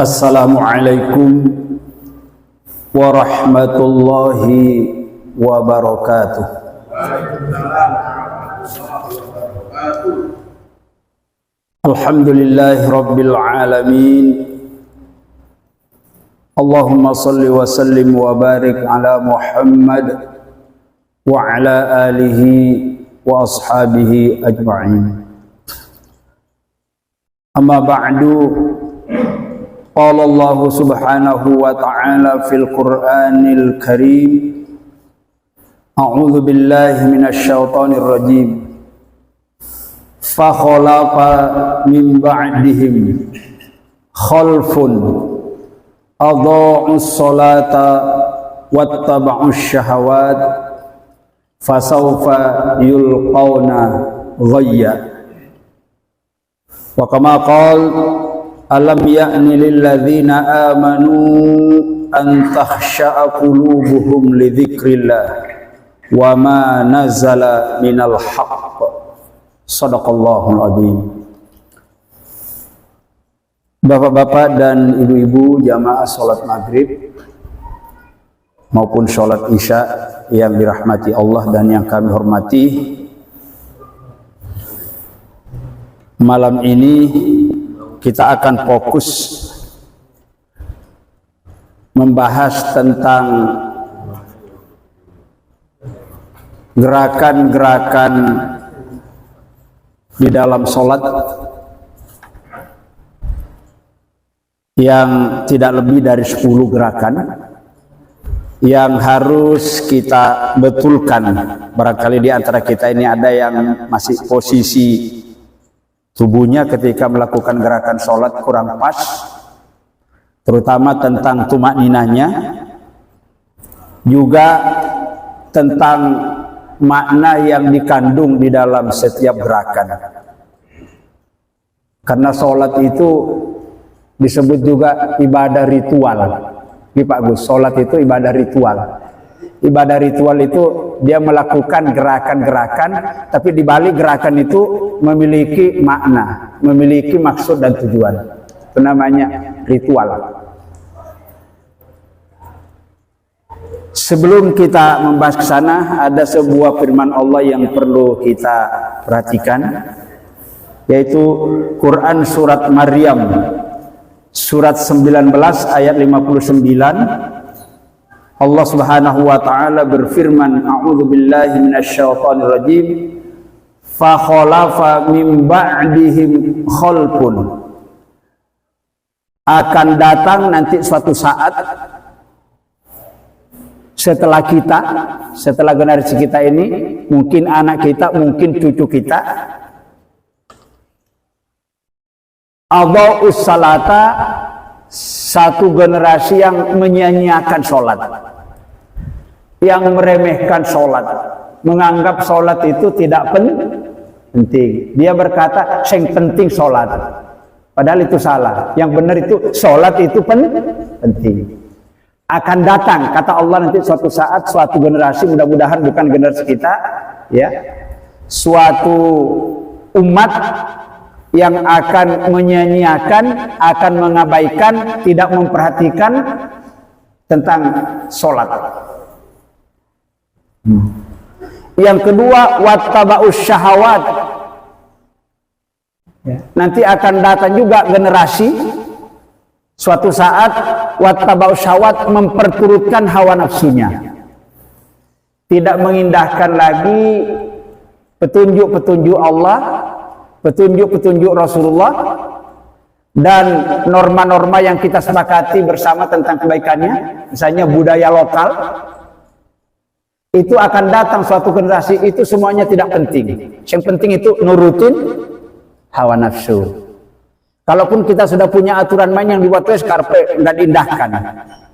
Assalamualaikum warahmatullahi wabarakatuh. Alhamdulillahi rabbil alamin. Allahumma salli wa sallim wa barik ala Muhammad wa ala alihi wa ashabihi ajma'in. Amma ba'du. Qala Allah subhanahu wa ta'ala fil Qur'anil Karim. A'udzu billahi minasy syaithanir rajim. Fa khalafa min ba'dihim khalfun adha'us salata wattaba'us syahawat fasawfa yulqauna ghayya. Wa kama qala alam ya'ni lilladzina amanu an takhsha'a qulubuhum li dzikrillah wa ma nazala minal haqq. Shadaqallahul adzim. Bapak-bapak dan ibu-ibu jamaah salat maghrib maupun salat isya yang dirahmati Allah dan yang kami hormati, malam ini kita akan fokus membahas tentang gerakan-gerakan di dalam sholat yang tidak lebih dari 10 gerakan yang harus kita betulkan. Barangkali di antara kita ini ada yang masih posisi tubuhnya ketika melakukan gerakan sholat kurang pas, terutama tentang tumak ninahnya, juga tentang makna yang dikandung di dalam setiap gerakan. Karena sholat itu disebut juga ibadah ritual. Ini Pak Gus, sholat itu ibadah ritual. Ibadah ritual itu dia melakukan gerakan-gerakan, tapi di balik gerakan itu memiliki makna, memiliki maksud dan tujuan. Itu namanya ritual. Sebelum kita membahas ke sana, ada sebuah firman Allah yang perlu kita perhatikan, yaitu Quran surat Maryam, surat 19 ayat 59. Allah Subhanahu wa ta'ala berfirman, a'udzu billahi minasyaitonir rajim, fa khalafa min ba'dihim khalfun. Akan datang nanti suatu saat setelah kita, setelah generasi kita ini, mungkin anak kita, mungkin cucu kita, adha'us salata, satu generasi yang menyia-nyiakan sholat, yang meremehkan sholat, menganggap sholat itu tidak penting. Dia berkata, yang penting sholat. Padahal itu salah. Yang benar itu, sholat itu penting. Akan datang, kata Allah nanti suatu saat, suatu generasi, mudah-mudahan bukan generasi kita, ya, suatu umat yang akan menyia-nyiakan, akan mengabaikan, tidak memperhatikan tentang sholat. Yang kedua, wattaba'us syahawat. Nanti akan datang juga generasi suatu saat wattaba'us syahawat, memperturutkan hawa nafsunya, tidak mengindahkan lagi petunjuk-petunjuk Allah, petunjuk-petunjuk Rasulullah, dan norma-norma yang kita sepakati bersama tentang kebaikannya, misalnya budaya lokal. Itu akan datang suatu generasi, itu semuanya tidak penting. Yang penting itu nurutin hawa nafsu. Kalaupun kita sudah punya aturan main yang dibuat karpe nggak diindahkan,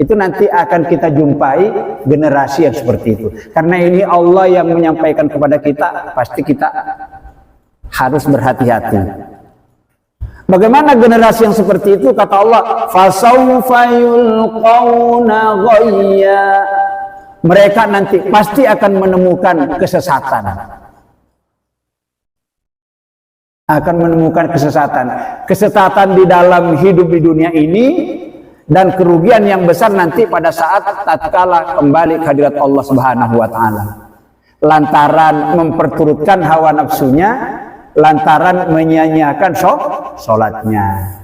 itu nanti akan kita jumpai generasi yang seperti itu. Karena ini Allah yang menyampaikan kepada kita, pasti kita harus berhati-hati. Bagaimana generasi yang seperti itu? Kata Allah, fasawfa yulqauna ghayya. Mereka nanti pasti akan menemukan kesesatan. Akan menemukan kesesatan. Kesesatan di dalam hidup di dunia ini dan kerugian yang besar nanti pada saat tatkala kembali ke hadirat Allah Subhanahu wa taala. Lantaran memperturutkan hawa nafsunya, lantaran menyia-nyiakan sholatnya.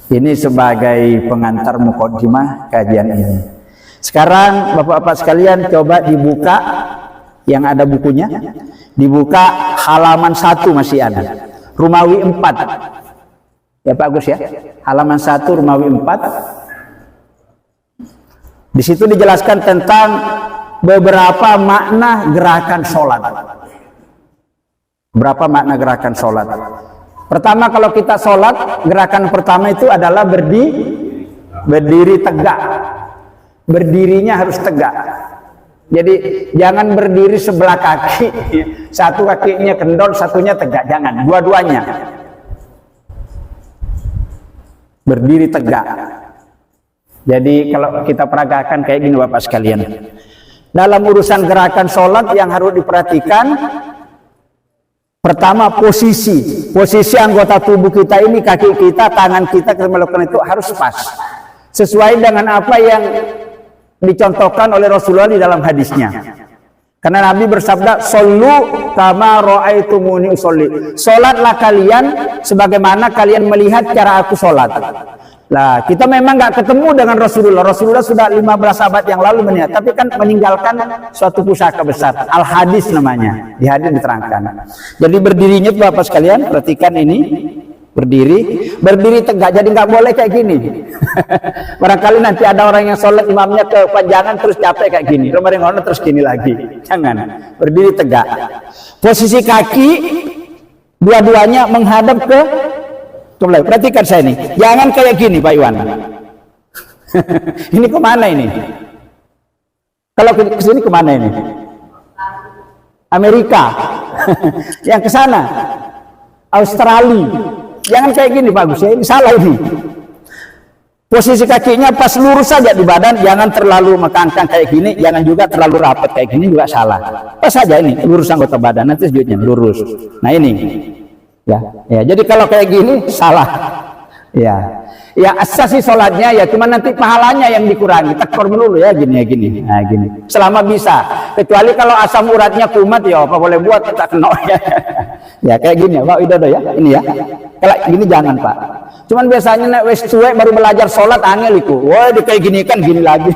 Ini sebagai pengantar mukaddimah kajian ini. Sekarang Bapak-bapak sekalian coba dibuka yang ada bukunya. Dibuka halaman 1 masih ada. Rumawi 4. Ya Pak Agus ya. Halaman 1 Rumawi 4. Di situ dijelaskan tentang beberapa makna gerakan sholat. Berapa makna gerakan sholat? Pertama, kalau kita sholat, gerakan pertama itu adalah berdiri tegak. Berdirinya harus tegak. Jadi jangan berdiri sebelah kaki, satu kakinya kendor, satunya tegak. Jangan, dua-duanya berdiri tegak. Jadi kalau kita peragakan kayak gini Bapak sekalian, dalam urusan gerakan sholat yang harus diperhatikan, pertama posisi anggota tubuh kita ini, kaki kita, tangan kita melakukan itu harus pas, sesuai dengan apa yang dicontohkan oleh Rasulullah di dalam hadisnya. Karena Nabi bersabda, "Shollu kama ra'aitumuni usolli." Salatlah kalian sebagaimana kalian melihat cara aku salat. Lah, kita memang nggak ketemu dengan Rasulullah. Rasulullah sudah 15 abad yang lalu melihat, tapi kan meninggalkan suatu pusaka besar. Al-Hadis namanya. Di hadis diterangkan. Jadi berdirinya Bapak sekalian, perhatikan ini. Berdiri tegak, jadi nggak boleh kayak gini. Barangkali nanti ada orang yang sholat imamnya kepanjangan terus capek kayak gini, remeng-remeng terus gini lagi. Jangan, berdiri tegak. Posisi kaki dua-duanya menghadap ke kiblat. Perhatikan saya ini, jangan kayak gini Pak Iwan. Ini kemana ini? Kalau ke sini kemana ini? Amerika. Yang ke sana Australia. Jangan kayak gini bagus ya, ini salah ini. Posisi kakinya pas lurus saja di badan, jangan terlalu mengangkat kayak gini, jangan juga terlalu rapat kayak gini, juga salah. Pas saja ini, lurus anggota badan, nanti sujudnya lurus. Nah ini, ya. Jadi kalau kayak gini salah, ya. Ya asasi sholatnya ya, cuma nanti pahalanya yang dikurangi. Takbir dulu ya, gini ya gini, nah gini. Selama bisa, kecuali kalau asam uratnya kumat ya, apa boleh buat tak kena ya. Ya kayak gini ya, Pak Widodo ya, ini ya. Kalau gini jangan Pak. Cuman biasanya nek wis tuwek baru belajar sholat angel iku. Wah, di kayak gini kan gini lagi.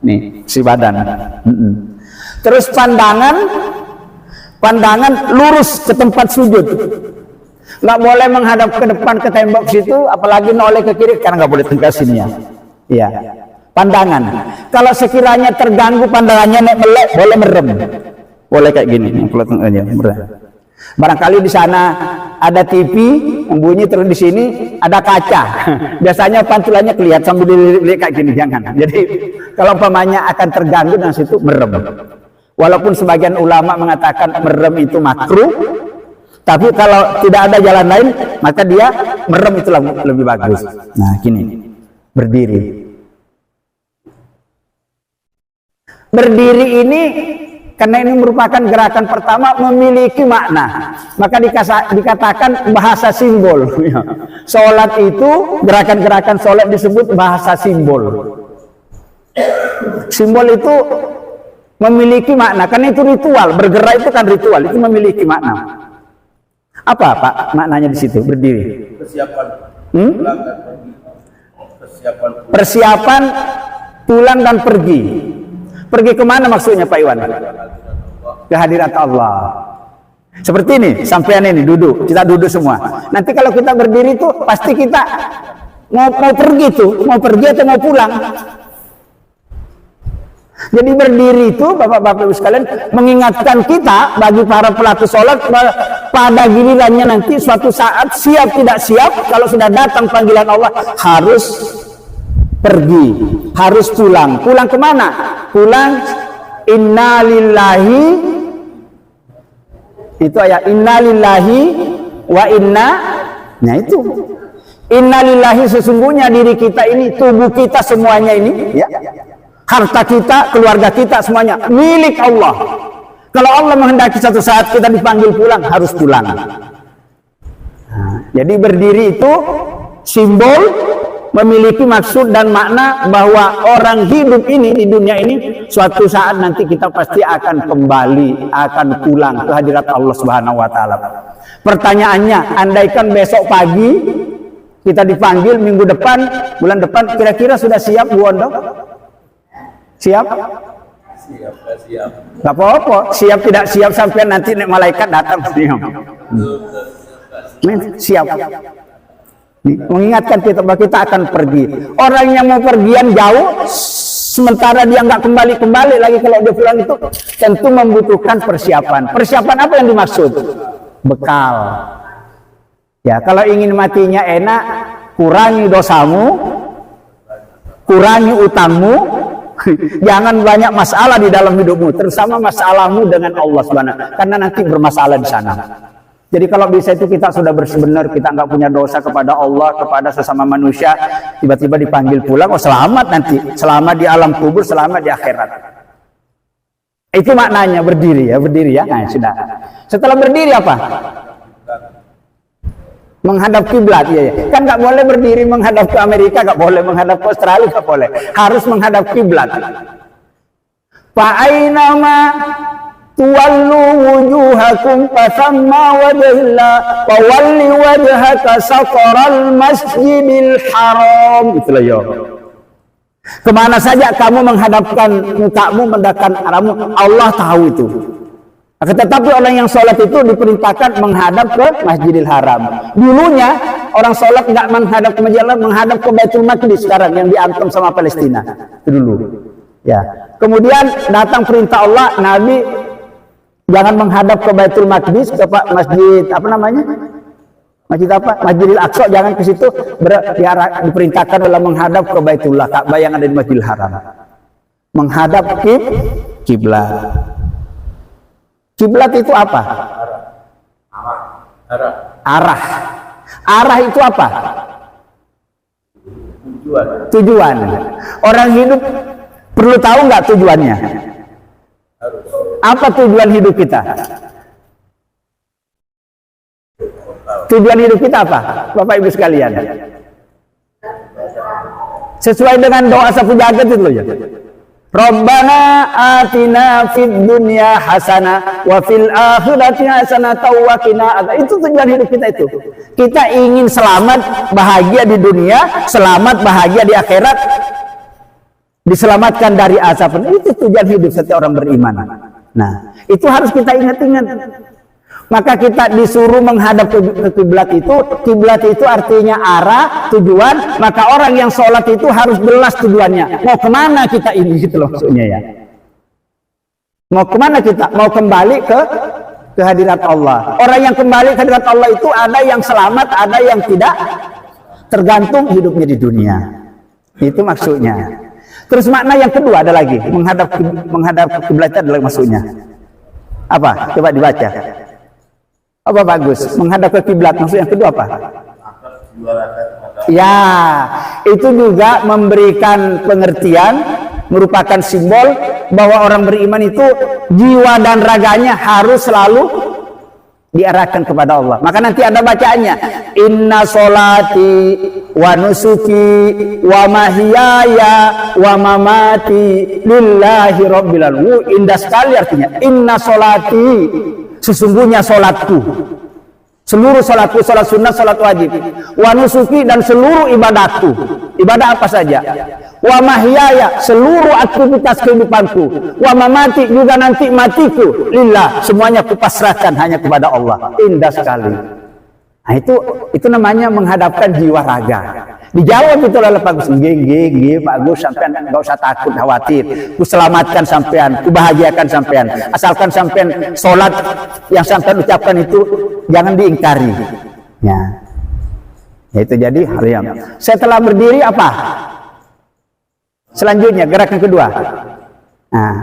Nih, si badan. Terus pandangan lurus ke tempat sujud. Nggak boleh menghadap ke depan ke tembok situ, apalagi noleh ke kiri karena nggak boleh tegak sini ya. Iya. Pandangan. Kalau sekiranya terganggu pandangannya nek melek, boleh merem. Boleh kayak gini. Barangkali di sana ada TV yang bunyi, terus di sini ada kaca. Biasanya pantulannya kelihatan sambil dilihat kayak gini, jangan. Jadi kalau umpamanya akan terganggu dengan situ, merem. Walaupun sebagian ulama mengatakan merem itu makruh, tapi kalau tidak ada jalan lain, maka dia merem itu lebih bagus. Nah, gini, berdiri. Berdiri ini karena ini merupakan gerakan pertama memiliki makna, maka dikatakan bahasa simbol. Sholat itu, gerakan-gerakan sholat disebut bahasa simbol. Simbol itu memiliki makna, karena itu ritual. Bergerak itu kan ritual, itu memiliki makna. Apa Pak maknanya di situ berdiri? Persiapan pulang dan pergi. Pergi kemana maksudnya Pak Iwan? Ke hadirat Allah. Seperti ini, sampean ini duduk, kita duduk semua. Nanti kalau kita berdiri itu pasti kita mau pergi tuh, mau pergi atau mau pulang. Jadi berdiri itu Bapak-bapak sekalian mengingatkan kita bagi para pelaku sholat pada gilirannya nanti suatu saat siap tidak siap, kalau sudah datang panggilan Allah harus pergi, harus pulang. Pulang kemana? Pulang innalillahi, itu ayat innalillahi wa inna, nah itu innalillahi, sesungguhnya diri kita ini, tubuh kita semuanya ini ya, harta kita, keluarga kita semuanya milik Allah. Kalau Allah menghendaki satu saat kita dipanggil pulang, harus pulang. Nah, jadi berdiri itu simbol memiliki maksud dan makna bahwa orang hidup ini di dunia ini suatu saat nanti kita pasti akan kembali, akan pulang ke hadirat Allah Subhanahu wa taala. Pertanyaannya, andaikan besok pagi kita dipanggil minggu depan, bulan depan, kira-kira sudah siap Bu Ondo? Siap? Siap, siap. Gak apa-apa, siap tidak siap sampai nanti malaikat datang. Siap. Mengingatkan kita bahwa kita akan pergi. Orang yang mau pergian jauh, sementara dia nggak kembali lagi kalau dia pulang itu tentu membutuhkan persiapan. Persiapan apa yang dimaksud? Bekal. Ya, kalau ingin matinya enak, kurangi dosamu, kurangi utangmu, jangan banyak masalah di dalam hidupmu, terutama masalahmu dengan Allah Subhanahu. Karena nanti bermasalah di sana. Jadi kalau bisa itu kita sudah bersebenar, kita nggak punya dosa kepada Allah, kepada sesama manusia, tiba-tiba dipanggil pulang, oh selamat nanti, selamat di alam kubur, selamat di akhirat. Itu maknanya berdiri ya. Nah, sudah. Setelah berdiri apa? Menghadap kiblat, ya. Kan nggak boleh berdiri menghadap ke Amerika, nggak boleh menghadap ke Australia, nggak boleh. Harus menghadap kiblat. Fa'ainama tuwallu wujuhakum fasamma wajhillah wa walli wajhaka saqral masjidil haram. Itulah ya. Kemana saja kamu menghadapkan mukamu mendakan arahmu, Allah tahu itu. Tetapi orang yang sholat itu diperintahkan menghadap ke Masjidil Haram. Dulunya orang sholat nggak menghadap ke Masjidil Haram, menghadap ke Baitul Maqdis sekarang yang diantem sama Palestina. Itu dulu. Ya. Kemudian datang perintah Allah, Nabi jangan menghadap ke Baitul Maqdis, ke masjid apa namanya? Masjid apa? Masjidil Aqsa, jangan ke situ. Diperintahkan adalah menghadap ke Baitullah, Ka'bah yang ada di Masjidil Haram. Menghadap kiblat. Kiblat itu apa? Arah. Arah itu apa? Tujuan. Orang hidup perlu tahu nggak tujuannya? Apa tujuan hidup kita? Tujuan hidup kita apa, Bapak Ibu sekalian? Sesuai dengan doa sapu jagat itu loh ya. Rabbana atina fid dunya hasanah wa fil akhirati hasanah wa qina adzab. Itu tujuan hidup kita itu. Kita ingin selamat bahagia di dunia, selamat bahagia di akhirat, diselamatkan dari azab. Itu tujuan hidup setiap orang beriman. Nah, itu harus kita ingat-ingat. Maka kita disuruh menghadap ke kiblat itu. Kiblat itu artinya arah, tujuan. Maka orang yang sholat itu harus jelas tujuannya. Mau kemana kita ini, gitu loh maksudnya ya. Mau kemana kita? Mau kembali ke hadirat Allah. Orang yang kembali ke hadirat Allah itu ada yang selamat, ada yang tidak. Tergantung hidupnya di dunia. Itu maksudnya. Terus makna yang kedua ada lagi. Menghadap ke kiblat adalah maksudnya. Apa? Coba dibaca. Apa bagus? Menghadap ke kiblat maksud yang kedua apa? Ya, itu juga memberikan pengertian, merupakan simbol bahwa orang beriman itu jiwa dan raganya harus selalu diarahkan kepada Allah. Maka nanti ada bacaannya, inna sholati wa nusuki wa mahyaya wa mamati lillahi rabbil alamin. Indah sekali artinya, inna sholati, sesungguhnya sholatku, seluruh sholatku, sholat sunnah, sholat wajib, wa nusuki, dan seluruh ibadatku, ibadah apa saja, wa mahyaya, seluruh aktivitas kehidupanku, wa mamati, juga nanti matiku, lillah, semuanya kupasrahkan hanya kepada Allah. Indah sekali. Nah, itu namanya menghadapkan jiwa raga. Dijawab itu oleh Pak Gus, Pak Gus, sampean nggak usah takut khawatir, ku selamatkan sampean, ku bahagiakan sampean, asalkan sampean sholat yang sampean ucapkan itu jangan diingkari. Ya, itu jadi hal yang. Setelah berdiri apa? Selanjutnya gerakan kedua. Nah,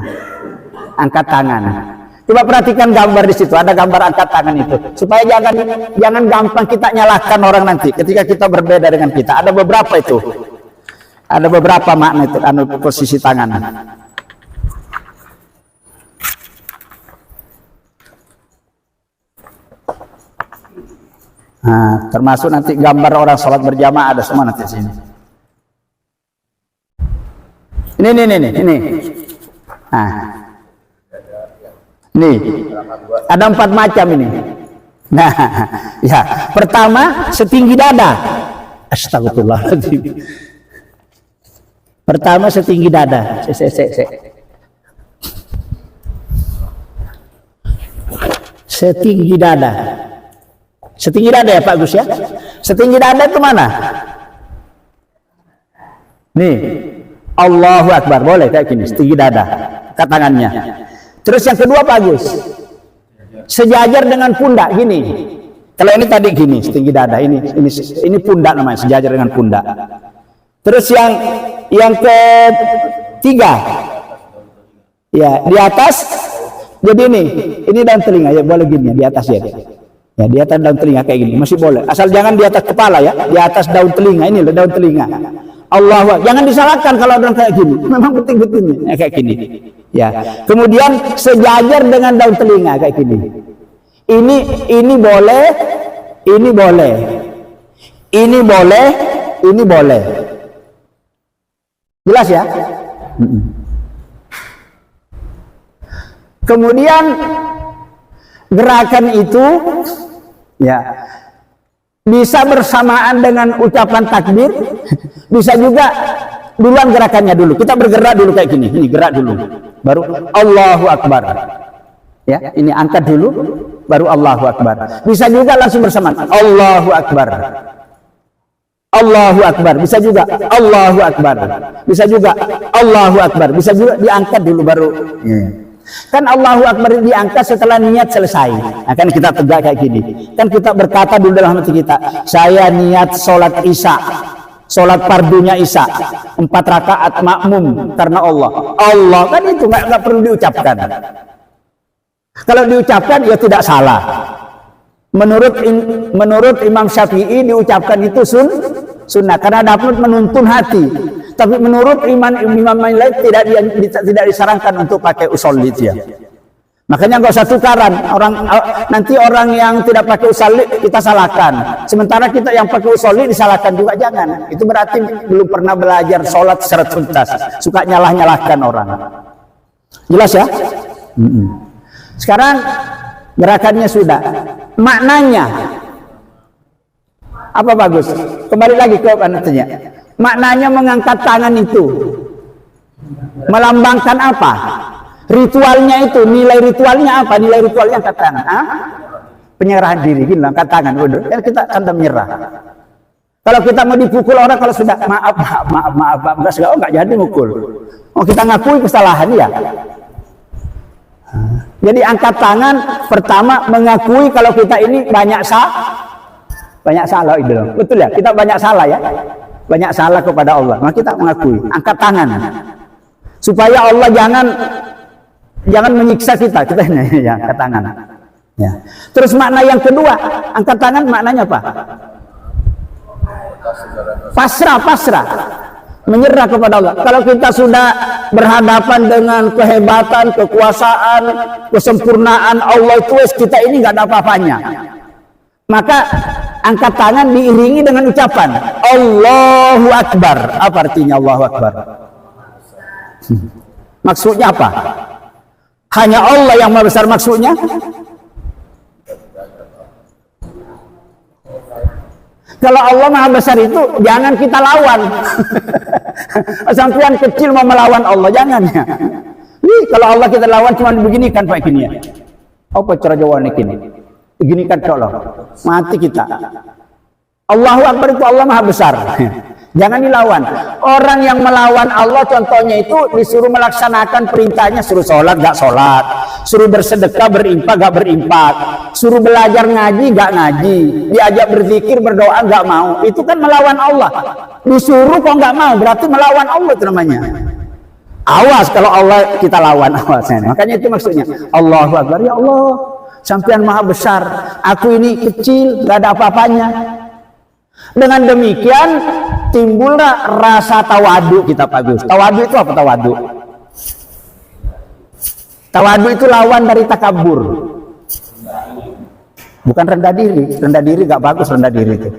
angkat tangan. Coba perhatikan gambar di situ, ada gambar angkat tangan itu. Supaya jangan gampang kita nyalahkan orang nanti ketika kita berbeda dengan kita. Ada beberapa itu. Ada beberapa makna itu, posisi tangan. Nah, termasuk nanti gambar orang sholat berjamaah ada semua nanti di sini. Ini. Nah. Nih. Ada 4 macam ini. Nah, ya. Pertama, setinggi dada. Astagfirullahaladzim. Pertama setinggi dada. Setinggi dada. Setinggi dada ya Pak Gus ya. Setinggi dada itu mana? Nih. Allahu Akbar. Boleh kayak gini, setinggi dada. Angkat tangannya. Terus yang kedua Pak Gus. Sejajar dengan pundak gini. Kalau ini tadi gini, setinggi dada. Ini pundak namanya, sejajar dengan pundak. Terus yang ketiga, ya di atas, jadi ini daun telinga ya, boleh gini di atas ya, di atas daun telinga kayak gini masih boleh, asal jangan di atas kepala ya, di atas daun telinga, ini loh daun telinga. Allah, jangan disalahkan kalau orang kayak gini, memang penting-pentingnya kayak gini, ya. Kemudian sejajar dengan daun telinga kayak gini, ini boleh, ini boleh, ini boleh, ini boleh. Jelas ya? Kemudian gerakan itu ya bisa bersamaan dengan ucapan takbir, bisa juga duluan gerakannya dulu. Kita bergerak dulu kayak gini, ini gerak dulu, baru Allahu Akbar. Ya, ini angkat dulu, baru Allahu Akbar. Bisa juga langsung bersamaan Allahu Akbar. Allahu Akbar, bisa juga Allahu Akbar, bisa juga Allahu Akbar, bisa juga diangkat dulu baru. Kan Allahu Akbar diangkat setelah niat selesai. Nah, kan kita tegak kayak gini. Kan kita berkata dulu dalam hati kita, saya niat sholat isya, sholat fardunya isya, 4 rakaat makmum karena Allah. Allah kan itu nggak perlu diucapkan. Kalau diucapkan ya tidak salah. Menurut Imam Syafi'i diucapkan itu sunnah karena dapat menuntun hati. Tapi menurut imam lain tidak disarankan untuk pakai usolli ya. Makanya nggak usah tukaran. Nanti orang yang tidak pakai usolli kita salahkan. Sementara kita yang pakai usolli disalahkan juga, jangan. Itu berarti belum pernah belajar sholat secara tuntas. Suka nyalah-nyalahkan orang. Jelas ya? Sekarang gerakannya sudah. Maknanya apa bagus? Kembali lagi ke anaknya. Maknanya mengangkat tangan itu melambangkan apa? Ritualnya itu, nilai ritualnya apa? Nilai ritualnya angkat tangan. Penyerahan diri, gini angkat tangan. Udah, kita akan menyerah. Kalau kita mau dipukul orang, kalau sudah maaf, enggak jadi mukul. Oh, kita ngakui kesalahan ya. Jadi angkat tangan pertama mengakui kalau kita ini banyak salah itu. Betul ya? Kita banyak salah ya. Banyak salah kepada Allah. Maka kita mengakui, angkat tangan. Supaya Allah jangan menyiksa kita ini ya, angkat tangan. Ya. Terus makna yang kedua, angkat tangan maknanya apa? Pasrah. Menyerah kepada Allah. Kalau kita sudah berhadapan dengan kehebatan, kekuasaan, kesempurnaan Allah itu, kita ini nggak ada apa-apanya. Maka angkat tangan diiringi dengan ucapan Allahu Akbar. Apa artinya Allahu Akbar? Maksudnya apa? Hanya Allah yang maha besar maksudnya? Kalau Allah maha besar itu jangan kita lawan. Sampean kecil mau melawan Allah, jangan ya. Kalau Allah kita lawan cuma begini kan Pak gini ya. Apa cara jawabannya gini? Begini kan Allah. Mati kita. Allahu Akbar itu Allah maha besar. Jangan dilawan. Orang yang melawan Allah contohnya itu disuruh melaksanakan perintahnya, suruh sholat gak sholat, suruh bersedekah berimpak gak berimpak, suruh belajar ngaji gak ngaji, diajak berzikir berdoa gak mau. Itu kan melawan Allah. Disuruh kok gak mau, berarti melawan Allah itu namanya. Awas kalau Allah kita lawan, awas. Makanya itu maksudnya Allahu Akbar. Ya Allah, sampean maha besar, aku ini kecil gak ada apa-apanya. Dengan demikian timbullah rasa tawadu kita Pak Gus. Tawadu itu apa tawadu? Tawadu itu lawan dari takabur. Bukan rendah diri. Rendah diri gak bagus rendah diri itu.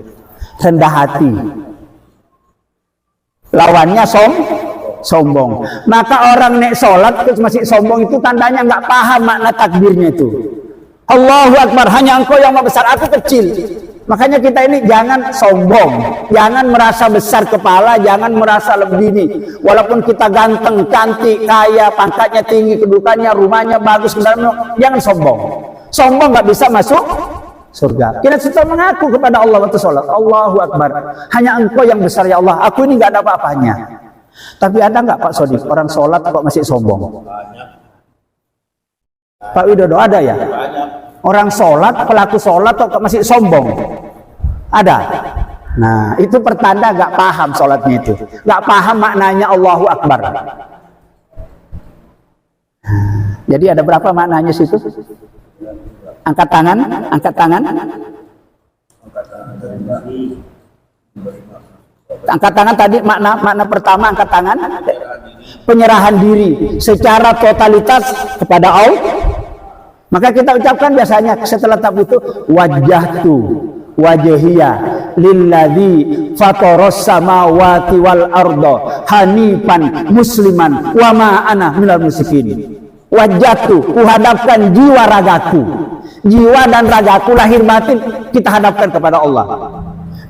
Rendah hati. Lawannya sombong. Maka orang nek sholat terus masih sombong itu tandanya nggak paham makna takbirnya itu. Allahu Akbar, hanya engkau yang maha besar, aku kecil. Makanya kita ini jangan sombong, jangan merasa besar kepala, jangan merasa lebih ini. Walaupun kita ganteng, cantik, kaya, pangkatnya tinggi, kedudukannya, rumahnya bagus, kendaraannya, jangan sombong. Sombong nggak bisa masuk surga. Kita sudah mengaku kepada Allah waktu sholat, Allahu Akbar, hanya engkau yang besar ya Allah, aku ini nggak ada apa-apanya. Tapi ada nggak Pak Sodik, orang sholat kok masih sombong? Pak Widodo ada ya? Orang sholat, pelaku sholat kok masih sombong? Ada? Nah, itu pertanda gak paham sholatnya itu. Gak paham maknanya Allahu Akbar. Jadi ada berapa maknanya situ? Angkat tangan, angkat tangan. Angkat tangan tadi makna pertama angkat tangan. Penyerahan diri secara totalitas kepada Allah. Maka kita ucapkan biasanya setelah tahap itu wajjahtu wajhiya lilladzi fataras samawati wal arda hanifan musliman wa ma ana minal musyrikin. Wajjahtu, kuhadapkan jiwa ragaku, jiwa dan ragaku lahir batin kita hadapkan kepada Allah.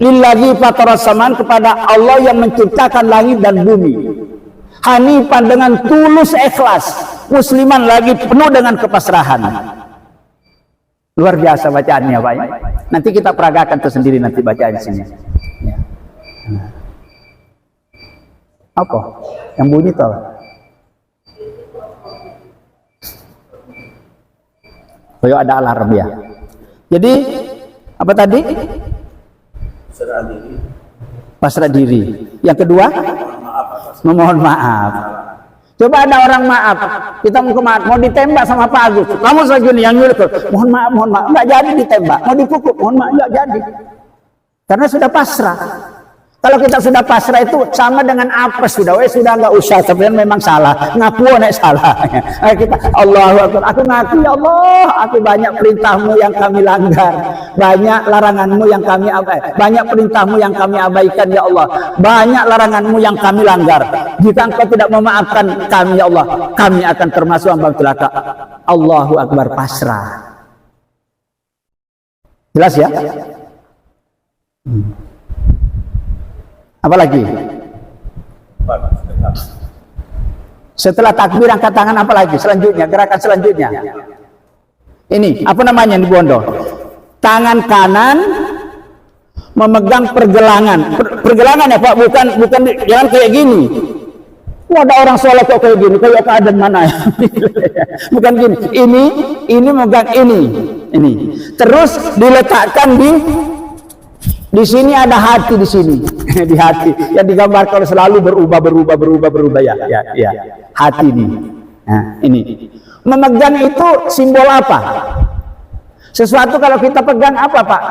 Lilladzi fataras samawati, kepada Allah yang menciptakan langit dan bumi. Hanifan, dengan tulus ikhlas, musliman lagi penuh dengan kepasrahan. Luar biasa bacaannya Pak ya. Nanti kita peragakan tersendiri nanti bacaan di sini. Ya. Apa? Yang bunyi tahu? Oh ada alarm ya. Jadi apa tadi? Pasrah diri. Pasrah diri. Yang kedua? Memohon maaf. Coba ada orang maaf, kita mau ditembak sama Pak Agus, kamu segini yang nyuruh, mohon maaf, nggak jadi ditembak, mau dipukul, mohon maaf, nggak jadi, karena sudah pasrah. Kalau kita sudah pasrah itu sama dengan apa sudah nggak usah, sebenarnya memang salah, ngaku nek salah. Kita Allahu Akbar, aku ngaku ya Allah, aku banyak perintahmu yang kami langgar, banyak laranganmu yang kami banyak perintahmu yang kami abaikan ya Allah, banyak laranganmu yang kami langgar. Jika engkau tidak memaafkan kami ya Allah, kami akan termasuk hamba celaka. Allahu Akbar, pasrah. Jelas ya? Apalagi? Setelah takbir angkat tangan apalagi? Selanjutnya, gerakan selanjutnya. Ini, apa namanya di Bondo? Tangan kanan memegang pergelangan. Pergelangan ya Pak, bukan jangan kayak gini. Wah, ada orang sholat kok kayak gini, kayak keadaan mana ya? Bukan gini. Ini memegang ini. Terus diletakkan di sini ada hati di sini, di hati yang digambarkan selalu berubah ya. Hati ini. Nah, ini. Memegang itu simbol apa? Sesuatu kalau kita pegang apa Pak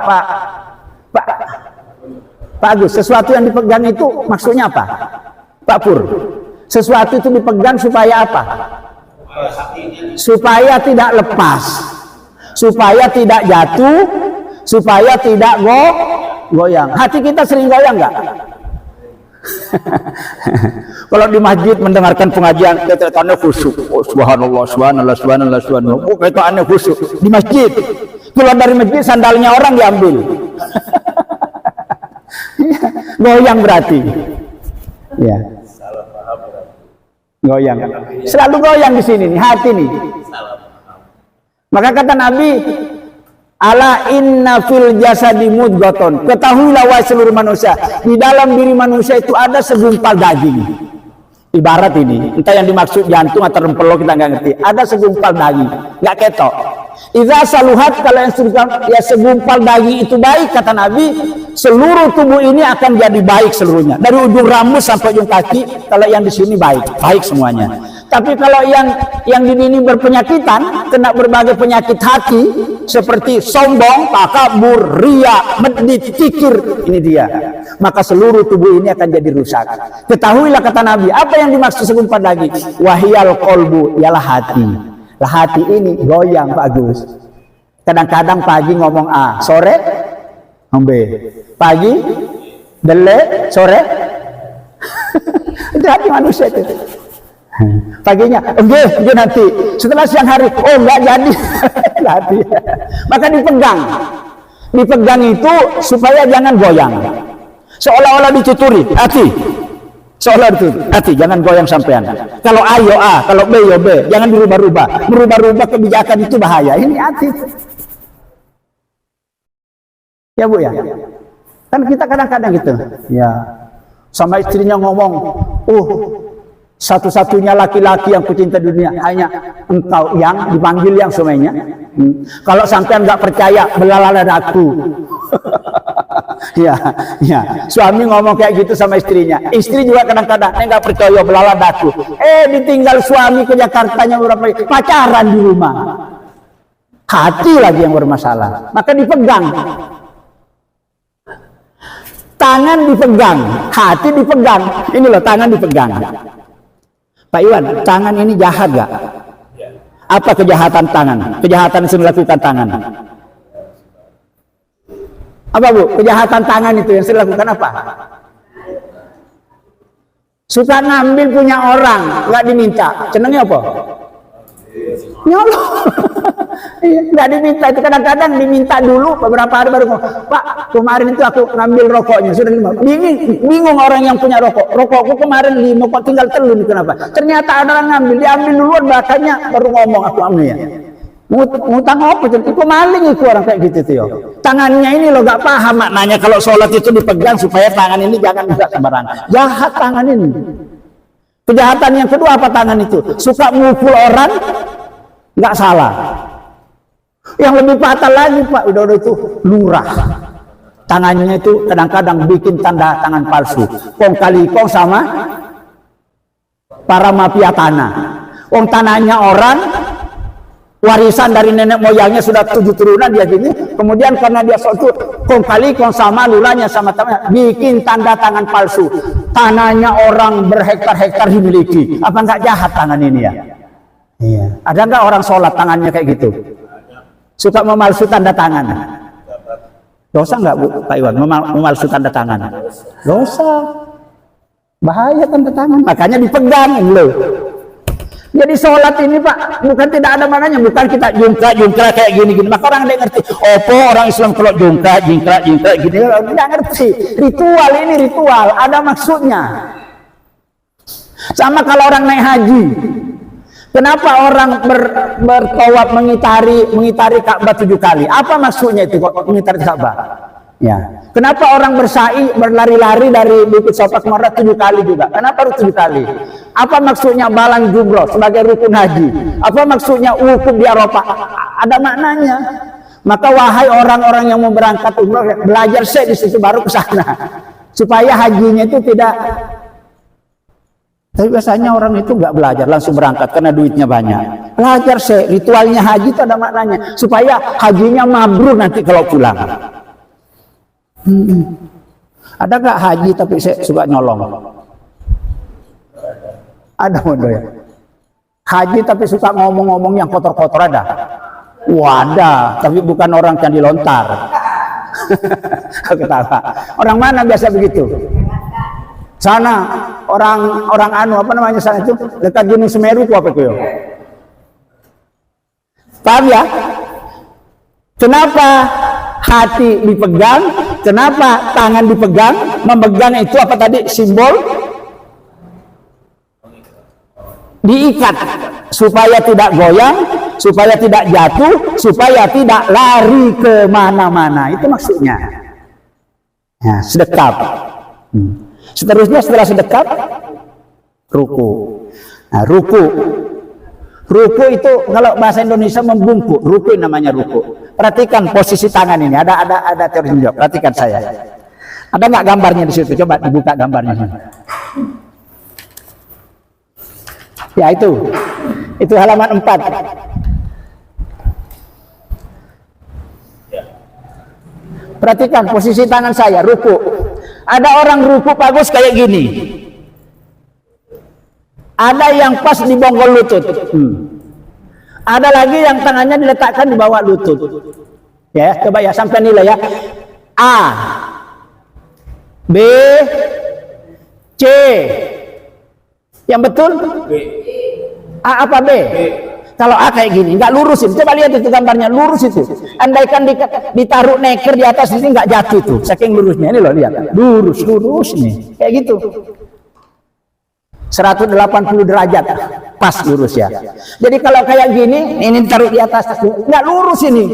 Agus? Sesuatu yang dipegang itu maksudnya apa? Pak Pur. Sesuatu itu dipegang supaya apa? Supaya tidak lepas, supaya tidak jatuh, supaya tidak goyang. Hati kita sering goyang nggak? Kalau di masjid mendengarkan pengajian kita tanda khusyuk. Oh, subhanallah. Oh, kita aneh khusyuk di masjid. Keluar dari masjid sandalnya orang diambil. Goyang berarti. Ya. Goyang. Selalu goyang di sini nih, hati nih. Maka kata Nabi, ala inna fil jasadi mudghaton, ketahuilah wahai seluruh manusia, di dalam diri manusia itu ada segumpal daging. Ibarat ini, entah yang dimaksud jantung atau rempelo kita nggak ngerti. Ada segumpal daging, nggak ketok. Idza saluhat, kalau yang segumpal daging itu baik, kata Nabi, seluruh tubuh ini akan jadi baik seluruhnya. Dari ujung rambut sampai ujung kaki, kalau yang di sini baik semuanya. Tapi kalau yang di sini berpenyakitan, kena berbagai penyakit hati, seperti sombong, takabur, riya, medit, kikir, ini dia. Maka seluruh tubuh ini akan jadi rusak. Ketahuilah kata Nabi, apa yang dimaksud segumpal daging? Wahiyal kolbu, ialah hati. Lah hati ini goyang Pak Agus. Kadang-kadang pagi ngomong A, sore ngomong B. Pagi dele, sore itu Hati-hati manusia itu. Paginya, enggak nanti. Setelah siang hari, oh enggak jadi. Hati. Maka dipegang. Dipegang itu supaya jangan goyang. Seolah-olah dituturi, hati. Seolah itu, hati, jangan goyang sampean. Kalau A yo A, kalau B yo B, jangan dirubah-rubah. Merubah-rubah kebijakan itu bahaya. Ini hati. Ya Bu ya. Kan kita kadang-kadang gitu. Ya. Sama istrinya ngomong, satu-satunya laki-laki yang kucinta dunia hanya engkau, yang dipanggil yang semuanya. Kalau sampean nggak percaya, belalah dadaku. Ya. Suami ngomong kayak gitu sama istrinya. Istri juga kadang-kadang nggak percaya, belalah dadaku. Ditinggal suami ke Jakartanya berapa pacaran di rumah. Hati lagi yang bermasalah. Maka dipegang. Tangan dipegang, hati dipegang. Ini loh, tangan dipegang. Pak Iwan, tangan ini jahat gak? Apa kejahatan tangan? Kejahatan yang dilakukan tangan. Apa Bu? Kejahatan tangan itu yang dilakukan apa? Suka ngambil punya orang, nggak diminta. Senengnya apa? Nyolong. Nggak diminta, itu kadang-kadang diminta dulu beberapa hari baru ngomong, Pak kemarin itu aku ngambil rokoknya sudah 5. Bingung orang yang punya rokokku kemarin 5 kok tinggal telur, kenapa? Ternyata ada orang ngambil, diambil duluan bahkannya baru ngomong aku ambil ya. Ngutang apa itu maling itu orang kayak gitu tuh. Tangannya ini lo gak paham maknanya kalau sholat itu dipegang supaya tangan ini jangan gerak sembarangan. Jahat tangan ini. Kejahatan yang kedua apa tangan itu? Suka mukul orang, nggak salah. Yang lebih fatal lagi Pak, udah itu lurah. Tangannya itu kadang-kadang bikin tanda tangan palsu. Kong kali kong sama para mafia tanah. Wong tanahnya orang, warisan dari nenek moyangnya sudah 7 turunan dia gini. Kemudian karena dia suatu kong kali kong sama lurahnya sama tanah, bikin tanda tangan palsu. Tanahnya orang berhektar-hektar dimiliki. Apa nggak jahat tangan ini ya? Iya. Ada nggak orang sholat tangannya kayak gitu? Suka memalsu tanda tangan. Dosa nggak Bu Pak Iwan memalsu tanda tangan? Dosa. Bahaya tanda tangan. Makanya dipegang loh. Jadi sholat ini Pak bukan tidak ada maknanya, bukan kita jungkrak kayak gini. Maka orang tidak ngerti. Orang Islam kalau jungkrak gini, tidak ngerti. Ritual ini ritual, ada maksudnya. Sama kalau orang naik haji. Kenapa orang bertawaf mengitari Ka'bah 7 kali? Apa maksudnya itu kok mengitari Ka'bah? Ya. Kenapa orang bersa'i berlari-lari dari Bukit Safa ke Marwah 7 kali juga? Kenapa harus 7 kali? Apa maksudnya balang jumroh sebagai rukun haji? Apa maksudnya wukuf di Arafah? Ada maknanya. Maka wahai orang-orang yang mau berangkat umroh, belajar saya di situ baru ke sana. Supaya hajinya itu tidak. Tapi biasanya orang itu nggak belajar, langsung berangkat karena duitnya banyak. Belajar saya, ritualnya haji itu ada maknanya. Supaya hajinya mabrur nanti kalau pulang. Ada nggak haji tapi saya suka nyolong? Ada mondo ya. Haji tapi suka ngomong-ngomong yang kotor-kotor ada? Ada, tapi bukan orang yang dilontar. Ketawa. Orang mana biasa begitu? Sana orang apa namanya sana itu dekat Gunung Semeru itu apa itu? Paham ya? Kenapa hati dipegang? Kenapa tangan dipegang? Memegang itu apa tadi? Simbol diikat supaya tidak goyang, supaya tidak jatuh, supaya tidak lari kemana-mana. Itu maksudnya. Nah, sedekap. Seterusnya setelah sedekap, ruku. Nah, ruku itu kalau bahasa Indonesia membungkuk. Ruku namanya ruku. Perhatikan posisi tangan ini. Ada teori jawab. Perhatikan saya. Ada nggak gambarnya di situ? Coba dibuka gambarnya. Ya itu halaman 4. Perhatikan posisi tangan saya, ruku. Ada orang ruku bagus kayak gini. Ada yang pas di bonggol lutut. Ada lagi yang tangannya diletakkan di bawah lutut. Ya, coba ya sampai nilai ya. A, B, C, Yang betul? B. A apa B? Kalau A kayak gini, nggak lurusin. Coba lihat itu gambarnya, lurus itu. Andaikan ditaruh neker di atas ini nggak jatuh tuh, saking lurusnya. Ini loh, lihat, lurus nih, kayak gitu. 180 derajat, pas lurus ya. Jadi kalau kayak gini, ini taruh di atas, nggak lurus ini.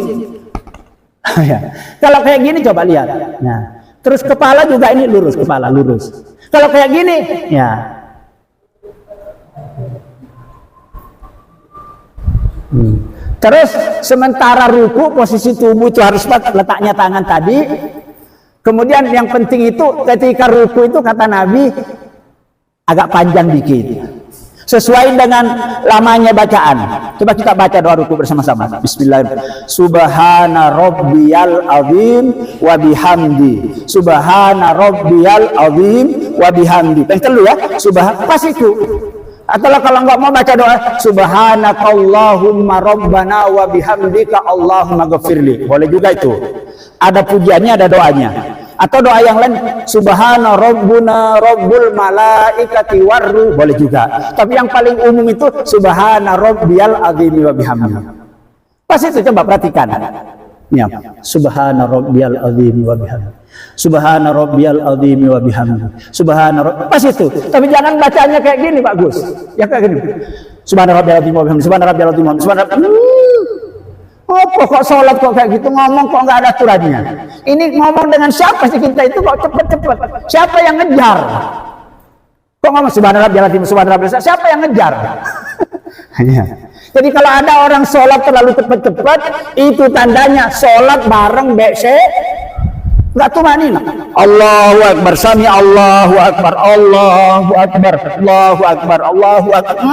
Kalau kayak gini coba lihat. Nah, terus kepala juga ini lurus, kepala lurus. Kalau kayak gini, ya. Terus sementara ruku posisi tubuh itu harus letaknya tangan tadi. Kemudian yang penting itu ketika ruku itu kata Nabi agak panjang dikit, sesuai dengan lamanya bacaan. Coba kita baca doa ruku bersama-sama. Bismillahirrahmanirrahim. Subhana rabbiyal azim wa bihamdi. Subhana rabbiyal azim wa bihamdi. Yang telu ya, pas itu. Atau kalau nggak mau baca doa subhanakallahumma rabbana wa bihamdika allahumma ghafirli, boleh juga itu, ada pujiannya, ada doanya. Atau doa yang lain subhana rabbuna rabbul malaikati warruh, boleh juga. Tapi yang paling umum itu subhana rabbiyal azim wa bihamdi. Pas itu coba perhatikan ya, subhana rabbiyal azim wa bihamdi, subhana rabbiyal azim wa bihamdi, pas itu. Tapi jangan bacanya kayak gini Pak Gus, ya kayak gini, subhana rabbiyal azim wa bihamdi, subhana rabbiyal azim wa bihamdi. Oh, kok sholat kok kayak gitu, ngomong kok nggak ada aturannya. Ini ngomong dengan siapa sih kita itu kok cepet-cepet? Siapa yang ngejar? Kok ngomong subhana rabbiyal azim, subhana rabbiyal azim, siapa yang ngejar? Jadi kalau ada orang sholat terlalu cepat-cepat, itu tandanya sholat bareng BC nggak tumanina. Allahu akbar, sami Allahu akbar, Allahu akbar, Allahu akbar, Allahu akbar.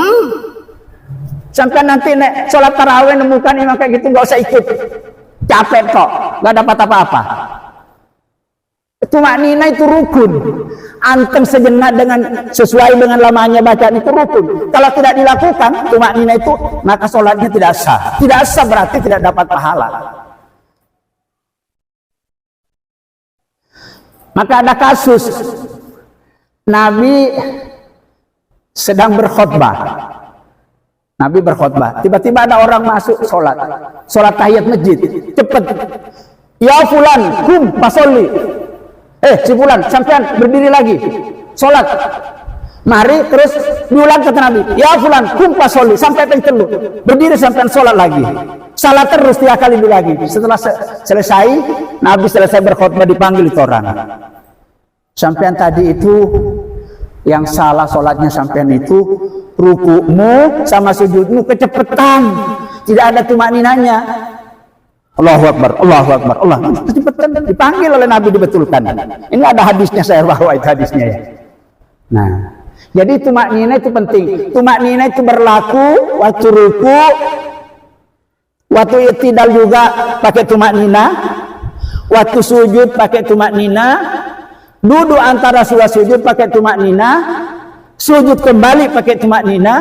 Sampai nanti nek sholat tarawih nemukan imam kayak gitu, nggak usah ikut, capek kok, nggak dapat apa-apa. Tumanina itu rukun. Antem sejenak sesuai dengan lamanya bacaan itu rukun. Kalau tidak dilakukan tumanina itu, maka sholatnya tidak sah. Tidak sah berarti tidak dapat pahala. Maka ada kasus Nabi sedang berkhutbah. Nabi berkhutbah, tiba-tiba ada orang masuk sholat tahiyat masjid, cepet, ya fulan, kum pasolli, si fulan, sampean berdiri lagi, sholat, mari terus diulang kata Nabi, ya fulan, kum pasolli, sampai pentelu, berdiri sampean sholat lagi, salah terus 3 kali lagi. Setelah selesai, Nabi selesai berkhutbah dipanggil itu orang, sampean tadi itu yang salah sholatnya, sampean itu rukukmu sama sujudmu kecepetan, tidak ada tumaninanya. Allahu akbar, Allahu akbar, Allah kecepetan, dipanggil oleh Nabi, dibetulkan. Ini ada hadisnya, saya bawa itu hadisnya ya. Nah, jadi tumaknina itu penting. Tumaknina itu berlaku waktu ruku, waktu i'tidal juga pakai tumaknina, waktu sujud pakai tumaknina, duduk antara sujud pakai tumaknina, sujud kembali pakai tumaknina,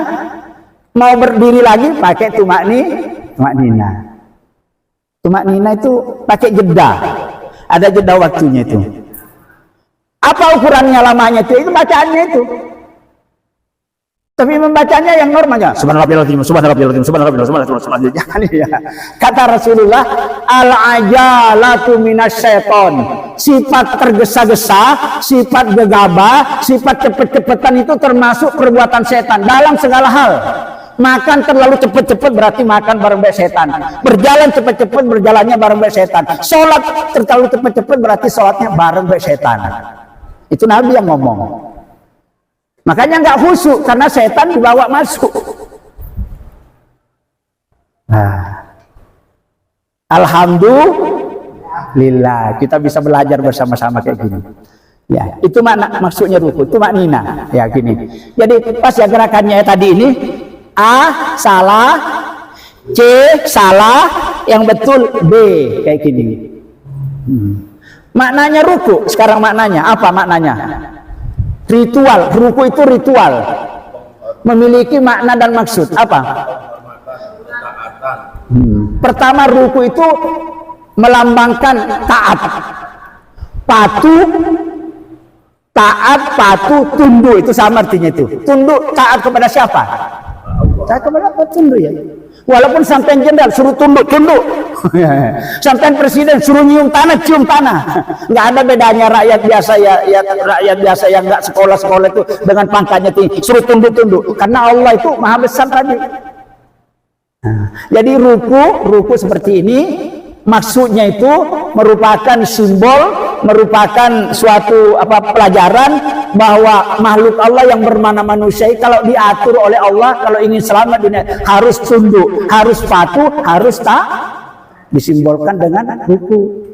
mau berdiri lagi pakai tumaknina. Tumaknina itu pakai jeda, ada jeda waktunya itu. Apa ukurannya lamanya itu bacaannya itu. Tapi membacanya yang normalnya subhanallahil azim, subhanallahil azim, subhanallahil azim. Jangan ya. Kata Rasulullah, al-ajalatu minasyaiton. Sifat tergesa-gesa, sifat gegabah, sifat cepet-cepetan itu termasuk perbuatan setan dalam segala hal. Makan terlalu cepet-cepet berarti makan bareng setan. Berjalan cepet-cepet berjalannya bareng setan. Sholat terlalu cepet-cepet berarti sholatnya bareng setan. Itu Nabi yang ngomong. Makanya nggak khusyuk karena setan dibawa masuk. Nah, alhamdulillah kita bisa belajar bersama-sama kayak gini. Ya, itu maksudnya ruku, itu maknina. Ya gini. Jadi pas ya gerakannya tadi ini, A salah, C salah, yang betul B kayak gini. Maknanya ruku. Sekarang maknanya apa maknanya? Ritual, ruku itu ritual, memiliki makna dan maksud apa? Pertama, ruku itu melambangkan taat, patuh Taat, patuh, tunduk, itu sama artinya itu. Tunduk, taat kepada siapa? Taat kepada apa? Tunduk ya. Walaupun sampai jenderal suruh tunduk, tunduk. Sampai presiden suruh nyium tanah, cium tanah. Nggak ada bedanya rakyat biasa ya rakyat biasa yang nggak sekolah itu dengan pangkatnya tinggi suruh tunduk, tunduk. Karena Allah itu maha besar tadi. Jadi ruku seperti ini maksudnya itu merupakan simbol, merupakan suatu pelajaran bahwa makhluk Allah yang bernama manusia kalau diatur oleh Allah, kalau ingin selamat dunia harus tunduk, harus patuh, harus disimbolkan dengan ruku.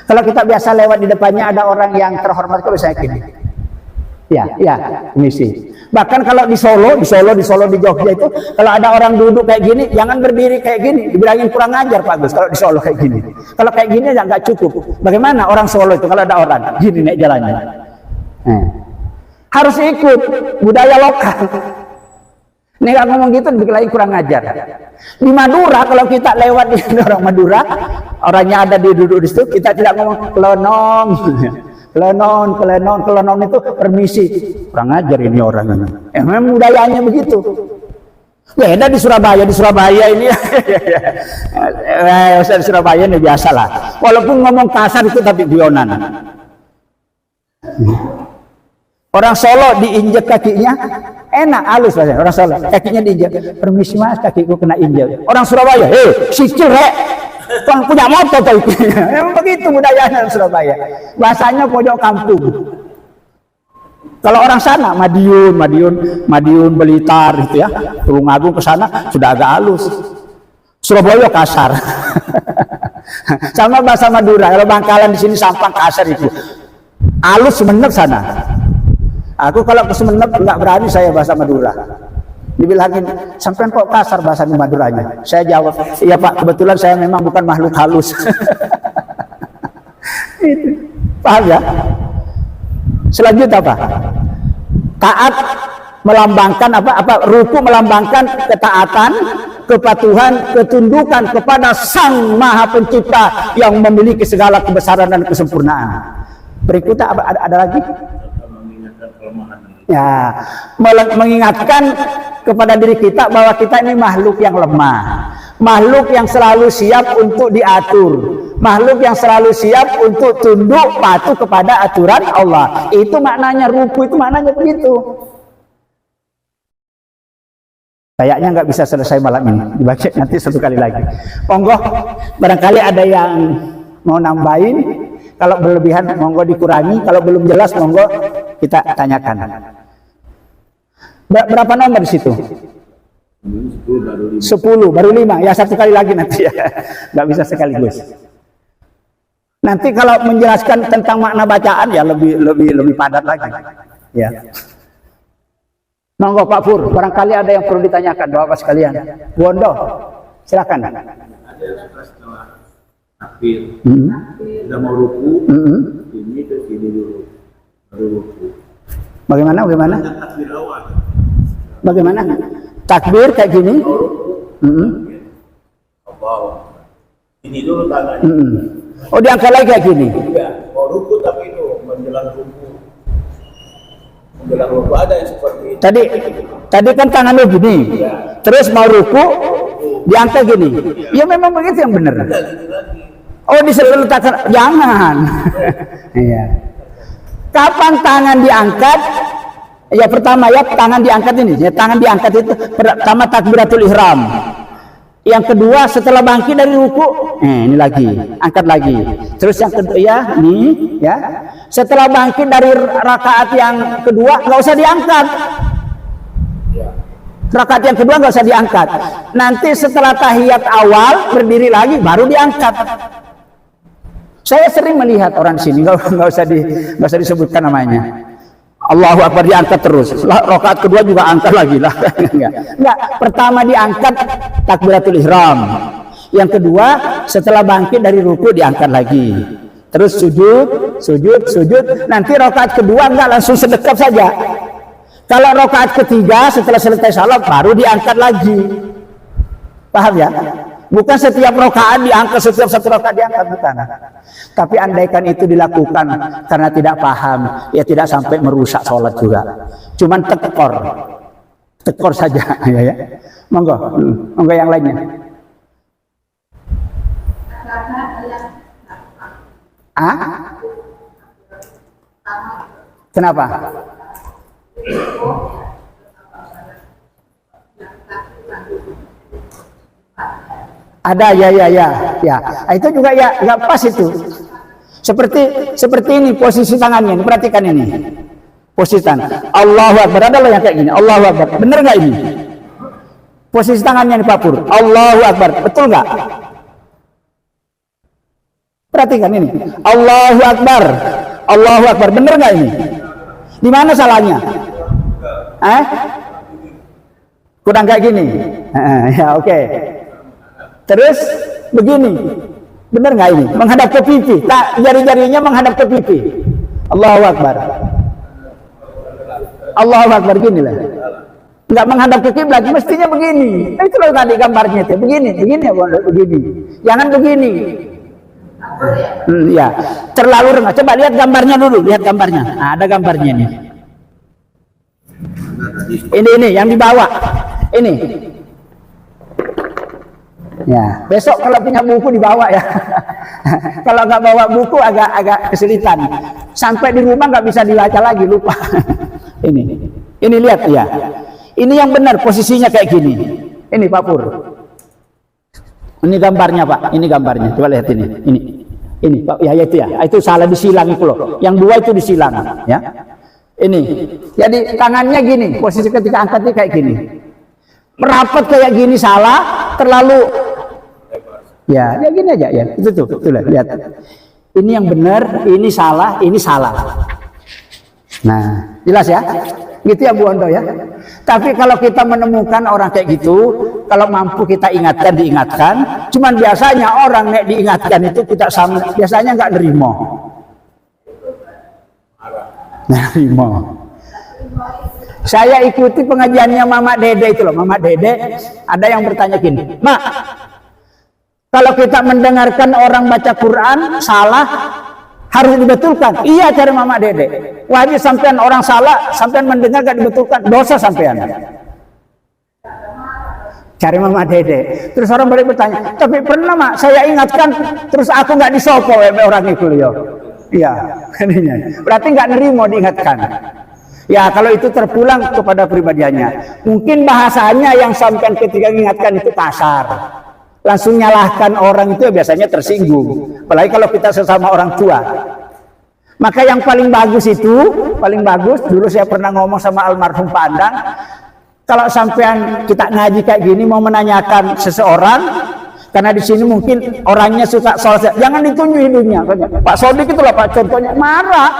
Kalau kita biasa lewat di depannya ada orang yang terhormat, kalau saya gini, ya, misi. Bahkan kalau di Solo, di Jogja itu, kalau ada orang duduk kayak gini, jangan berdiri kayak gini. Dibilangin kurang ajar Pak Gus kalau di Solo kayak gini. Kalau kayak gini ya nggak cukup. Bagaimana orang Solo itu kalau ada orang gini naik jalannya? Harus ikut budaya lokal. Ini kalau ngomong gitu dibilangin kurang ajar. Di Madura kalau kita lewat di orang Madura, orangnya ada di duduk di situ, kita tidak ngomong kelonong. Kelonong itu permisi. Kurang ajar ini orang ini. Memang budayanya begitu. Beda di Surabaya ini. Di Surabaya ini biasalah. Walaupun ngomong kasar itu tapi guyonan. Orang Solo diinjek kakinya enak, halus bahasa. Orang Solo kakinya diinjek. Permisi Mas, kakiku kena injek. Orang Surabaya, sikil rek. Tuan punya motor tuh. Memang begitu budayanya Surabaya. Bahasanya pojok kampung. Kalau orang sana Madiun, Blitar gitu ya. Tulungagung ke sana sudah agak halus. Surabaya kasar. Sama bahasa Madura. Kalau Bangkalan di sini Sampang kasar itu. Halus Sumenep sana. Aku kalau ke Sumenep nggak berani saya bahasa Madura. Dibilangin, sampean kok kasar bahasa Maduranya? Saya jawab, iya Pak, kebetulan saya memang bukan makhluk halus. Paham ya? Selanjutnya apa? Taat melambangkan ruku melambangkan ketaatan, kepatuhan, ketundukan kepada Sang Maha Pencipta yang memiliki segala kebesaran dan kesempurnaan. Berikutnya ada lagi? Ya, mengingatkan kepada diri kita bahwa kita ini makhluk yang lemah, makhluk yang selalu siap untuk diatur, makhluk yang selalu siap untuk tunduk patuh kepada aturan Allah. Itu maknanya ruku, itu maknanya begitu. Kayaknya nggak bisa selesai malam ini, dibaca nanti satu kali lagi. Monggo, barangkali ada yang mau nambahin. Kalau berlebihan monggo dikurangi, kalau belum jelas monggo kita tanyakan. Berapa nomor di situ? 10 baru 5. Ya satu kali lagi nanti ya. Nggak bisa sekaligus. Nanti kalau menjelaskan tentang makna bacaan ya lebih padat lagi. Ya. Monggo Pak Pur, barangkali ada yang perlu ditanyakan Bapak sekalian. Wondo, silakan. Takbir, udah mau ruku, ini ke sini dulu, baru ruku. Bagaimana? Takbir awal. Bagaimana? Takbir kayak gini? Bawah. Ini dulu tangannya. Oh diangkat lagi kayak gini? Iya, mau ruku tapi itu menjelang ruku. Menjelang ruku ada yang seperti ini. Tadi kan tangannya gini, terus mau ruku diangkat gini. Ya memang begitu yang benar. Oh diletakkan, jangan. Iya. Kapan tangan diangkat? Ya pertama ya tangan diangkat ini. Ya tangan diangkat itu pertama takbiratul ihram. Yang kedua setelah bangkit dari ruku, ini lagi, angkat lagi. Terus yang kedua ya, nih ya. Setelah bangkit dari rakaat yang kedua nggak usah diangkat. Rakaat yang kedua nggak usah diangkat. Nanti setelah tahiyat awal berdiri lagi baru diangkat. Saya sering melihat orang sini, nggak usah disebutkan namanya. Allahu Akbar diangkat terus. Rakaat kedua juga angkat lagi lah. Enggak. Pertama diangkat takbiratul ihram. Yang kedua setelah bangkit dari ruku diangkat lagi. Terus sujud. Nanti rakaat kedua enggak langsung sedekap saja. Kalau rakaat ketiga setelah selesai salat baru diangkat lagi. Paham ya? Bukan setiap rakaat diangkat, setiap satu rakaat diangkat, bukan. Tapi andaikan itu dilakukan karena tidak paham, ya tidak sampai merusak sholat juga. Cuman tekor saja, ya. Monggo, monggo yang lainnya. Ah? Kenapa? Ada ya. Itu juga ya nggak pas itu. Seperti ini posisi tangannya. Ini, perhatikan ini. Posisi tangan. Allahu Akbar. Ada loh yang kayak gini. Allahu Akbar. Bener nggak ini? Posisi tangannya nih Pak Pur. Allahu Akbar. Betul nggak? Perhatikan ini. Allahu Akbar. Allahu Akbar. Bener nggak ini? Di mana salahnya? Kurang kayak gini. Ya oke. Terus begini, benar nggak ini? Menghadap ke pipi, tak jari-jarinya menghadap ke pipi. Allahu Akbar. Allahu Akbar gini lah. Nggak menghadap ke kiblat, mestinya begini. Itu loh tadi gambarnya itu. Begini ya, begini. Jangan begini. Ya, terlalu rendah. Coba lihat gambarnya dulu, lihat gambarnya. Nah, ada gambarnya nih. Ini yang dibawa. Ini. Ya, besok kalau punya buku dibawa ya. Kalau nggak bawa buku agak kesulitan. Sampai di rumah nggak bisa dibaca lagi, lupa. Ini lihat ya. Ini yang benar posisinya kayak gini. Ini Pak Pur. Ini gambarnya Pak. Ini gambarnya. Coba lihat ini. Ini Pak. Ya itu ya. Itu salah disilang itu loh. Yang dua itu disilang. Ya. Ini. Jadi tangannya gini. Posisi ketika angkatnya kayak gini. Merapat kayak gini salah. Terlalu. Ya gini aja ya. Itu tuh lihat. Ini yang benar, ini salah, ini salah. Nah, jelas ya? Gitu ya Bu Ondo ya. Tapi kalau kita menemukan orang kayak gitu, kalau mampu kita diingatkan. Cuman biasanya orang nek diingatkan itu tidak sama, biasanya nggak nerima. Saya ikuti pengajiannya Mama Dede itu loh, Mama Dede. Ada yang bertanya gini, Mak, kalau kita mendengarkan orang baca Quran salah harus dibetulkan. Iya, cari Mama Dede. Wajib sampean orang salah, sampean mendengar gak dibetulkan, dosa sampean. Cari Mama Dede. Terus orang boleh bertanya, tapi pernah Mak saya ingatkan, terus aku nggak disopo orang itu yo. Iya, berarti nggak nerimo diingatkan. Ya kalau itu terpulang kepada pribadiannya. Mungkin bahasanya yang sampean ketika mengingatkan itu kasar. Langsung nyalahkan orang itu biasanya tersinggung. Apalagi kalau kita sesama orang tua. Maka yang paling bagus dulu saya pernah ngomong sama almarhum Pak Andang, kalau sampean kita ngaji kayak gini mau menanyakan seseorang, karena di sini mungkin orangnya suka sholat, jangan ditunjuk hidungnya. Pak Sodik itu lah Pak contohnya, marah.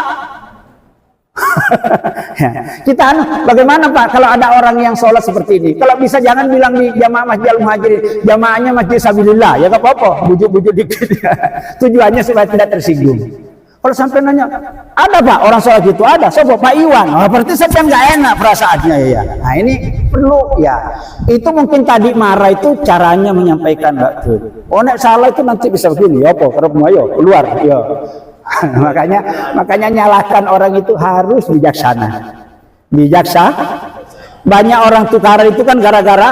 Ya. Kita bagaimana Pak kalau ada orang yang sholat seperti ini? Kalau bisa jangan bilang di jamaah Masjid Al-Muhajirin, jamaahnya Masjid Sabilillah, ya gak apa-apa, bujuk-bujuk dikit. Tujuannya supaya tidak tersinggung. Kalau sampai nanya, ada Pak orang sholat gitu? Ada, sopo Pak Iwan. Oh, berarti saya nggak enak perasaannya ya. Nah ini perlu ya. Itu mungkin tadi marah itu caranya menyampaikan Mbak Tut. Oh nek salah itu nanti bisa begini, ya apa? Kerap ayo keluar, ya. makanya nyalahkan orang itu harus bijaksana. Banyak orang tukar itu kan gara-gara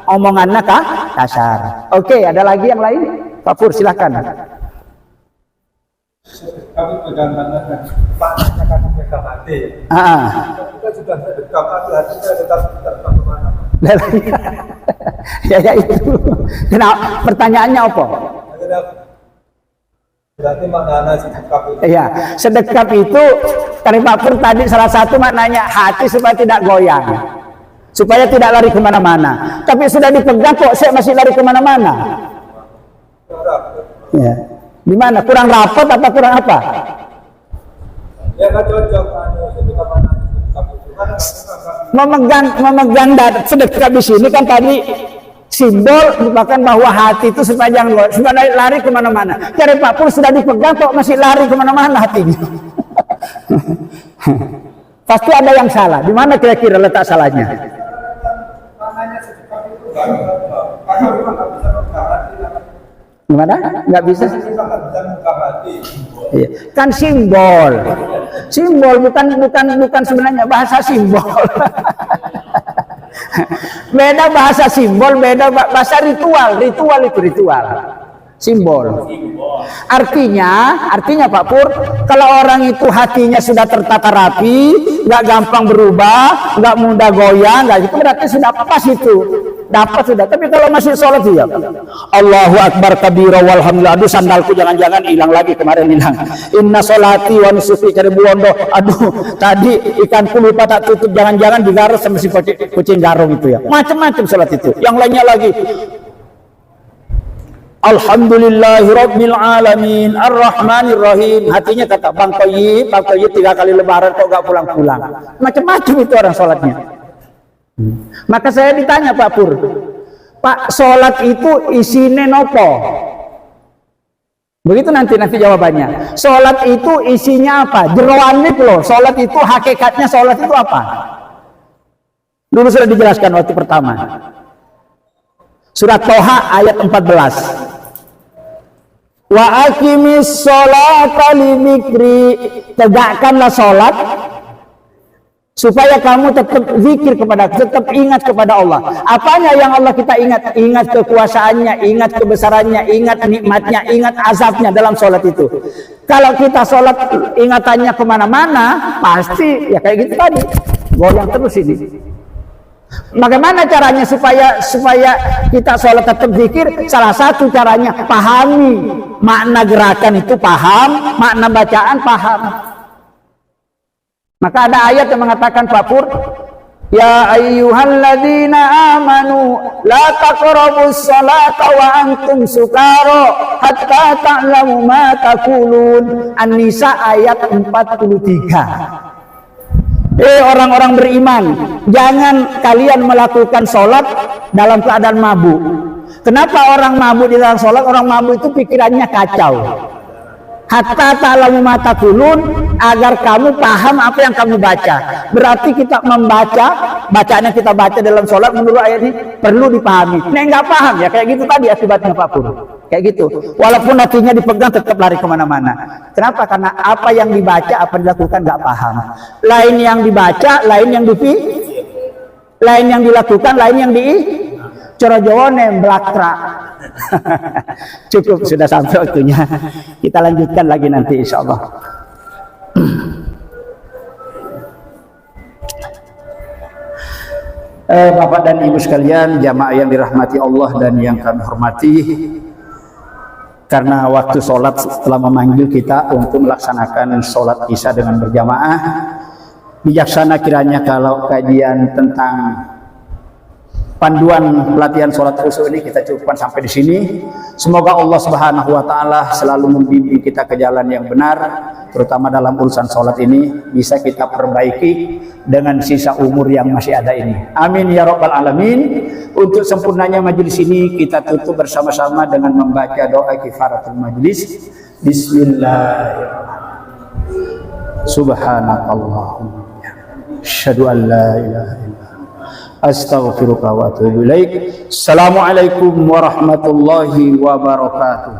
omongannya kasar. Oke, ada lagi yang lain? Pak Pur silakan. Kami pegang tangan Pak, akan pegang hati. Kita sudah sedekap hati saya tetap kemana-mana. Ya itu. Kenapa? Pertanyaannya apa? Berarti maknanya sedekap itu. Iya, sedekap itu dari Pak Pur tadi salah satu maknanya hati supaya tidak goyang, supaya tidak lari kemana-mana. Tapi sudah dipegang kok saya masih lari kemana-mana. Ya. Di mana? Kurang rapat apa kurang apa? Ya nggak cocok. Memegang sedekap di sini kan tadi simbol merupakan bahwa hati itu supaya jangan lari kemana-mana. Cari Pak Pur sudah dipegang kok masih lari kemana-mana hatinya. Pasti ada yang salah. Di mana kira-kira letak salahnya? Maknanya sedekap itu kan memang nggak bisa pegang hati. Gimana? Nggak bisa? Kita nggak bisa mengungkap hati. Iya. Kan simbol, bukan sebenarnya bahasa simbol. Beda bahasa simbol, beda bahasa ritual. Ritual itu ritual, simbol. Artinya Pak Pur, kalau orang itu hatinya sudah tertata rapi, nggak gampang berubah, nggak mudah goyang, nggak gitu, berarti sudah pas itu. Dapat sudah. Tapi kalau masih sholat ya, Allahu Akbar kabira walhamdulillah. Aduh, sandalku jangan-jangan hilang lagi, kemarin hilang. Inna sholati wa nusuki cari buondo. Aduh, tadi ikanku lupa tak tutup, jangan-jangan digarus sama si kucing garong itu ya. Macam-macam sholat itu. Yang lainnya lagi, Alhamdulillahirabbil alamin arrahmanirrahim. Hatinya kata Bang Toyib 3 kali lebaran kok gak pulang-pulang. Macam-macam itu orang sholatnya. Maka saya ditanya Pak Pur, Pak, sholat itu isine nopo? Begitu nanti jawabannya. Sholat itu isinya apa? Jeroan itu loh. Sholat itu hakikatnya, sholat itu apa? Dulu sudah dijelaskan waktu pertama. Surat Toha ayat 14. Wa aqimis sholata lidzikri. Tegakkanlah sholat supaya kamu tetap zikir tetap ingat kepada Allah. Apanya yang Allah kita ingat? Ingat kekuasaannya, ingat kebesarannya, ingat nikmatnya, ingat azabnya dalam sholat itu. Kalau kita sholat ingatannya kemana-mana, pasti ya kayak gitu tadi, goyang terus ini. Bagaimana caranya supaya kita sholat tetap zikir? Salah satu caranya pahami makna gerakan itu, paham makna bacaan, paham. Maka ada ayat yang mengatakan Pak Pur, ya ayyuhalladzina amanu la taqrabus salata wa antum sukara hatta ta'lamu ma taqulun. An-Nisa ayat 43. Orang-orang beriman, jangan kalian melakukan sholat dalam keadaan mabuk. Kenapa orang mabuk di dalam sholat? Orang mabuk itu pikirannya kacau. Hatta ta'lamu ma taqulun, agar kamu paham apa yang kamu baca. Berarti kita membaca, bacaan yang kita baca dalam sholat menurut ayat ini perlu dipahami. Nah, nggak paham ya kayak gitu tadi akibatnya Pak Pur. Kayak gitu. Walaupun hatinya dipegang tetap lari kemana-mana. Kenapa? Karena apa yang dibaca, apa yang dilakukan nggak paham. Lain yang dibaca, lain yang dilakukan, lain yang Coro Jawa blakra. Cukup, sudah sampai waktunya. Kita lanjutkan lagi nanti insya Allah. Bapak dan Ibu sekalian, jamaah yang dirahmati Allah dan yang kami hormati, karena waktu sholat telah memanggil kita untuk melaksanakan sholat isya dengan berjamaah, bijaksana kiranya kalau kajian tentang panduan pelatihan sholat khusyuk ini kita cukupkan sampai di sini. Semoga Allah Subhanahu wa Ta'ala selalu membimbing kita ke jalan yang benar, terutama dalam urusan sholat ini bisa kita perbaiki dengan sisa umur yang masih ada ini. Amin ya rabbal alamin. Untuk sempurnanya majelis ini kita tutup bersama-sama dengan membaca doa kifaratul majlis. Bismillahirrahmanirrahim. Subhanakallahumma asyhadu an la ilaha illa astaghfiruka wa atubu ilaik. Assalamualaikum warahmatullahi wabarakatuh.